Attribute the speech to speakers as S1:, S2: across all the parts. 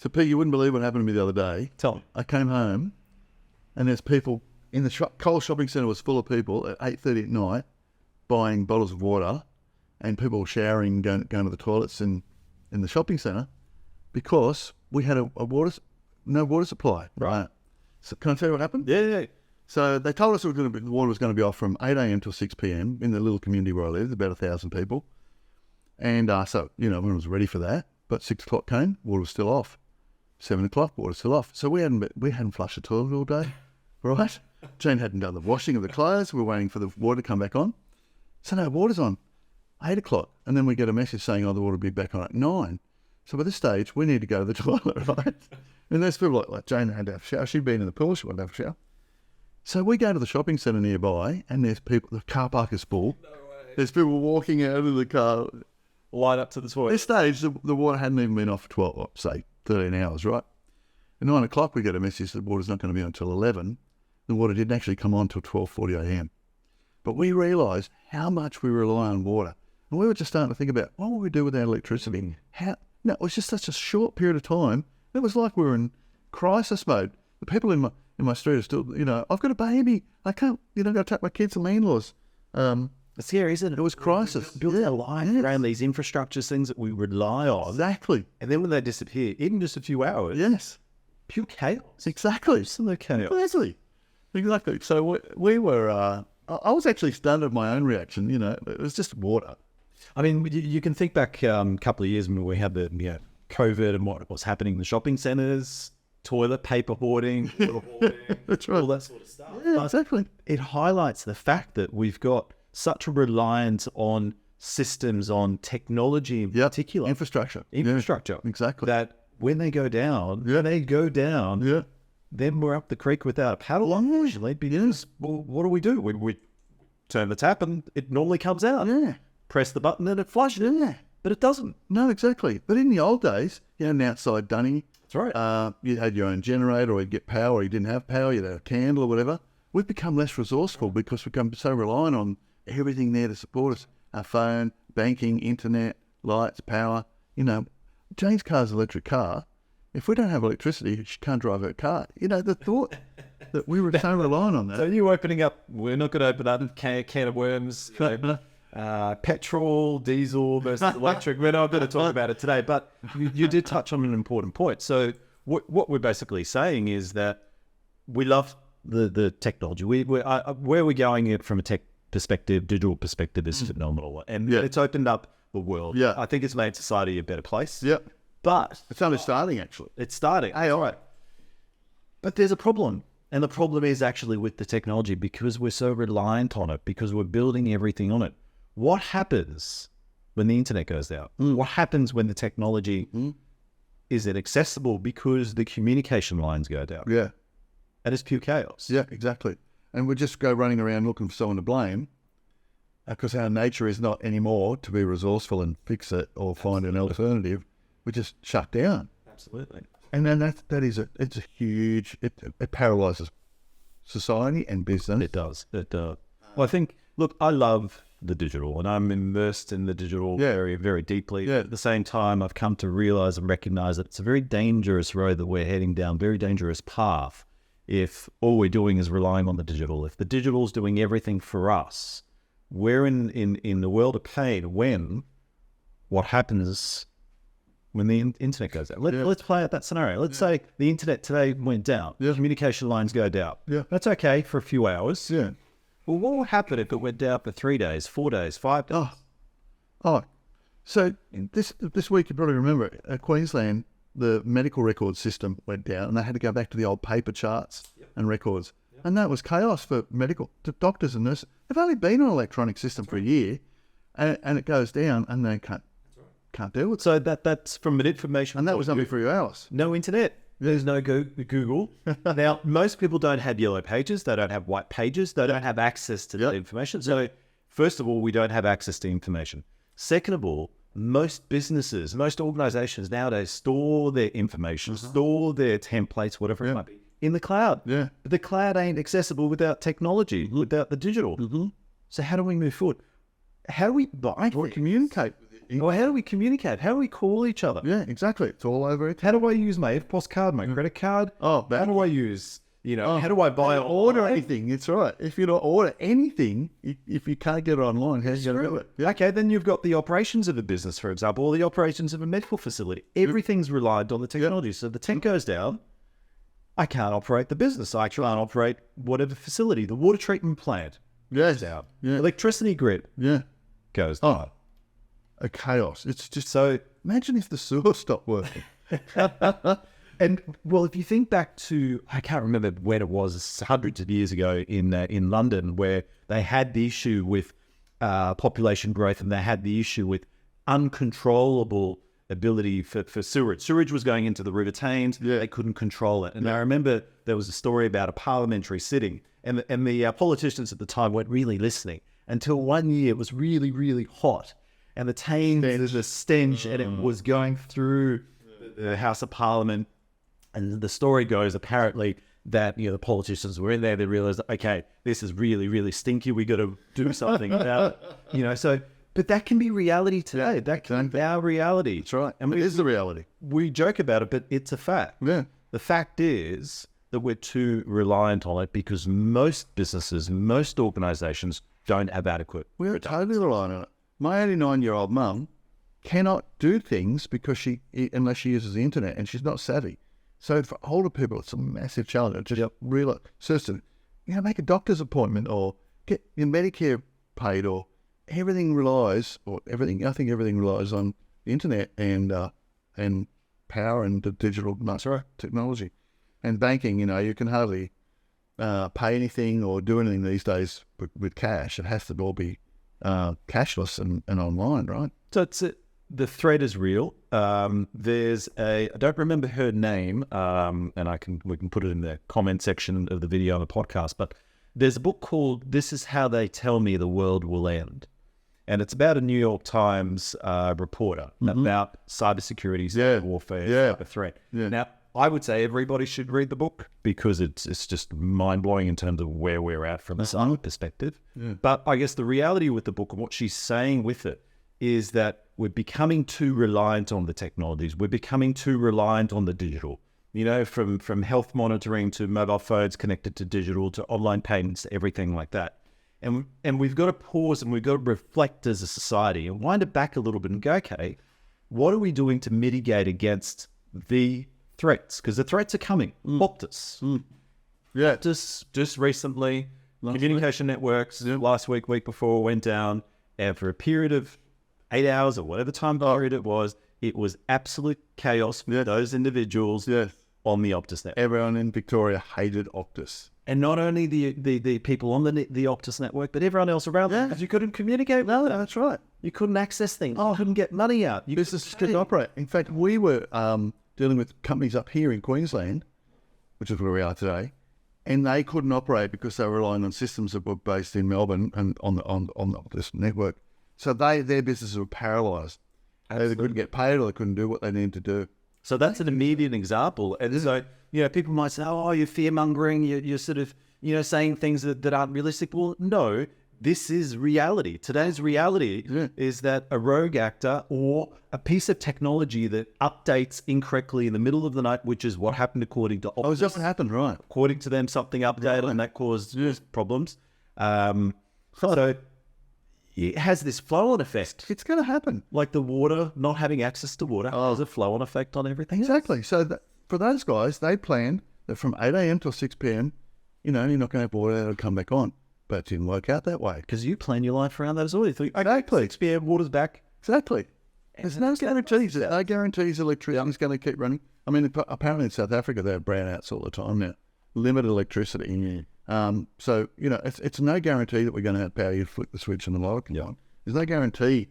S1: So, Pete, you wouldn't believe what happened to me the other day.
S2: Tell me.
S1: I came home, and there's people in the Coles shopping centre was full of people at 8:30 at night buying bottles of water, and people showering, going to the toilets in the shopping centre because we had no water supply.
S2: Right.
S1: So can I tell you what happened?
S2: Yeah.
S1: So they told us the water was going to be off from 8 a.m. till 6 p.m. in the little community where I live, about 1,000 people. And so, everyone was ready for that. But 6 o'clock came, water was still off. 7 o'clock, water was still off. So we hadn't flushed the toilet all day, right? Jane hadn't done the washing of the clothes. We were waiting for the water to come back on. So no, water's on 8 o'clock. And then we get a message saying, the water will be back on at 9. So by this stage, we need to go to the toilet, right? And there's people like Jane had to have a shower. She'd been in the pool, she wanted to have a shower. So we go to the shopping centre nearby, and there's people, the car park is full.
S2: No way.
S1: There's people walking out of the car.
S2: Line up to the toilet.
S1: At this stage, the water hadn't even been off for 13 hours, right? At 9 o'clock, we get a message that water's not going to be on until 11. The water didn't actually come on until 12:40 a.m. But we realised how much we rely on water. And we were just starting to think about, what would we do without electricity? It was just such a short period of time. It was like we were in crisis mode. The people in my street are still, I've got a baby. I can't, got to take my kids to my in-laws.
S2: It's scary, isn't it?
S1: It was crisis.
S2: Built our life around these infrastructures, things that we rely on.
S1: Exactly.
S2: And then when they disappear, even just a few hours,
S1: Yes.
S2: pure chaos.
S1: Exactly.
S2: Absolute chaos.
S1: Exactly. So we were, I was actually stunned at my own reaction, it was just water.
S2: I mean, you can think back a couple of years when we had the COVID and what was happening in the shopping centres, toilet paper hoarding,
S1: That's right.
S2: all that sort of stuff.
S1: Yeah,
S2: But
S1: exactly.
S2: it highlights the fact that we've got such a reliance on systems, on technology in particular.
S1: Infrastructure.
S2: Infrastructure.
S1: Yeah, exactly.
S2: That when they go down, then we're up the creek without a paddle, usually, because, well, what do? We turn the tap and it normally comes out.
S1: Yeah.
S2: Press the button and it flushes.
S1: Yeah.
S2: But it doesn't.
S1: No, exactly. But in the old days, you had an outside dunny.
S2: That's right.
S1: You had your own generator, or you'd get power, or you didn't have power, you had a candle or whatever. We've become less resourceful because we've become so reliant on everything there to support us. Our phone, banking, internet, lights, power. Jane's car's an electric car. If we don't have electricity, she can't drive her car. The thought that we were so reliant on that.
S2: So you opening up, we're not going to open up a can of worms, petrol, diesel versus electric. We're not going to talk about it today, but you did touch on an important point. So what we're basically saying is that we love the technology. Where we're going it from a tech perspective, digital perspective is phenomenal. And it's opened up the world.
S1: Yeah.
S2: I think it's made society a better place.
S1: Yeah.
S2: But
S1: It's only starting, actually.
S2: it's starting.
S1: Hey, all right.
S2: But there's a problem. And the problem is actually with the technology, because we're so reliant on it, because we're building everything on it. What happens when the internet goes out? What happens when the technology isn't accessible because the communication lines go down?
S1: Yeah.
S2: And it's pure chaos.
S1: Yeah, exactly. And we just go running around looking for someone to blame because our nature is not anymore to be resourceful and fix it or find an alternative. We just shut down.
S2: Absolutely.
S1: And then it's a huge, it paralyzes society and business.
S2: It does. Well, I think, look, I love the digital and I'm immersed in the digital area very deeply.
S1: Yeah.
S2: At the same time, I've come to realize and recognize that it's a very dangerous road that we're heading down, very dangerous path if all we're doing is relying on the digital. If the digital is doing everything for us, we're in the world of pain when what happens when the internet goes out. Let's play out that scenario. Let's say the internet today went down.
S1: Yeah.
S2: Communication lines go down.
S1: Yeah.
S2: That's okay for a few hours.
S1: Yeah.
S2: Well, what will happen if it went down for 3 days, 4 days, 5 days?
S1: So this week, you probably remember, Queensland, the medical record system went down and they had to go back to the old paper charts and records. And that was chaos for medical doctors and nurses. They've only been on an electronic system for a year and it goes down and they can't deal with it.
S2: So that's from an information.
S1: And that was only for a few hours.
S2: No internet. There's no Google. Now, most people don't have yellow pages. They don't have white pages. They don't have access to that information. So first of all, we don't have access to information. Second of all, most businesses, most organizations nowadays store their information, store their templates, whatever it might be, in the cloud.
S1: Yeah.
S2: But the cloud ain't accessible without technology, without the digital. So how do we move forward? How do we buy
S1: Or communicate with it.
S2: Or how do we communicate? How do we call each other?
S1: Yeah, exactly. It's all over it.
S2: How do I use my EFTPOS card, my credit card?
S1: Oh,
S2: How do I use, how do I buy
S1: or order anything? It's right. If you don't order anything, if you can't get it online, how are you going to do it?
S2: Yeah. Okay, then you've got the operations of a business, for example, or the operations of a medical facility. Everything's reliant on the technology. So the tech goes down, I can't operate the business. I can't operate whatever facility. The water treatment plant goes down.
S1: Yeah.
S2: Electricity grid goes down.
S1: A chaos. It's just so. Imagine if the sewer stopped working.
S2: And well, if you think back to, I can't remember when it was, hundreds of years ago in London, where they had the issue with population growth, and they had the issue with uncontrollable ability for sewage. Sewage was going into the River Thames. They couldn't control it. And I remember there was a story about a parliamentary sitting, and the politicians at the time weren't really listening until one year it was really, really hot, and the Thames, there's a stench, and it was going through the House of Parliament. And the story goes, apparently, that the politicians were in there. They realized, okay, this is really, really stinky. We got to do something about it. So, but that can be reality today. That can be our reality.
S1: That's right. And it is the reality.
S2: We joke about it, but it's a fact.
S1: Yeah.
S2: The fact is that we're too reliant on it because most businesses, most organizations don't have adequate.
S1: We're totally reliant on it. My 89-year-old mum cannot do things unless she uses the internet, and she's not savvy. So for older people, it's a massive challenge. Just real system, make a doctor's appointment or get your Medicare paid, or everything relies, I think everything relies on the internet and power and the digital technology. And banking, you can hardly pay anything or do anything these days with cash. It has to all be cashless and online, right?
S2: So the threat is real. There's I don't remember her name, and we can put it in the comment section of the video on the podcast, but there's a book called This Is How They Tell Me the World Will End. And it's about a New York Times reporter about cybersecurity, warfare, cyber threat. Yeah. Now, I would say everybody should read the book because it's just mind-blowing in terms of where we're at from a cyber perspective. Yeah. But I guess the reality with the book and what she's saying with it is that we're becoming too reliant on the technologies. We're becoming too reliant on the digital, from health monitoring to mobile phones connected to digital to online payments, everything like that. And we've got to pause and we've got to reflect as a society and wind it back a little bit and go, okay, what are we doing to mitigate against the threats? Because the threats are coming. Optus.
S1: Yeah.
S2: Just recently, communication networks, last week before, went down, and for a period of 8 hours or whatever time period it was absolute chaos for those individuals on the Optus network.
S1: Everyone in Victoria hated Optus.
S2: And not only the people on the Optus network, but everyone else around them, because you couldn't communicate.
S1: No, that's right.
S2: You couldn't access things. You couldn't get money out.
S1: Businesses couldn't operate. In fact, we were dealing with companies up here in Queensland, which is where we are today, and they couldn't operate because they were relying on systems that were based in Melbourne and on the Optus network. So their businesses were paralysed. They either couldn't get paid or they couldn't do what they needed to do.
S2: So that's an immediate example. And so, people might say, oh, you're fear-mongering, you're sort of, saying things that aren't realistic. Well, no, this is reality. Today's reality is that a rogue actor or a piece of technology that updates incorrectly in the middle of the night, which is what happened according to Optus.
S1: Oh, is that what happened? Right.
S2: According to them, something updated and that caused problems. So it has this flow-on effect.
S1: It's going to happen.
S2: Like the water, not having access to water, has a flow-on effect on everything.
S1: Exactly. So for those guys, they planned that from 8 a.m. till 6 p.m., you're not going to have water that'll come back on. But it didn't work out that way.
S2: Because you plan your life around that as well. You think,
S1: exactly.
S2: 6 p.m., water's back.
S1: Exactly. There's no guarantees. No guarantees electricity's going to keep running. I mean, apparently in South Africa, they have brownouts all the time now. Limited electricity. So, it's no guarantee that we're going to have power. You flick the switch and the light can go on. There's no guarantee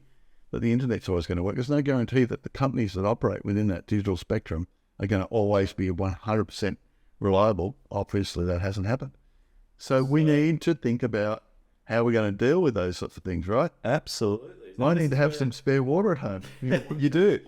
S1: that the internet's always going to work. There's no guarantee that the companies that operate within that digital spectrum are going to always be 100% reliable. Obviously, that hasn't happened. So we need to think about how we're going to deal with those sorts of things, right?
S2: Absolutely.
S1: I need to have some spare water at home.
S2: You do.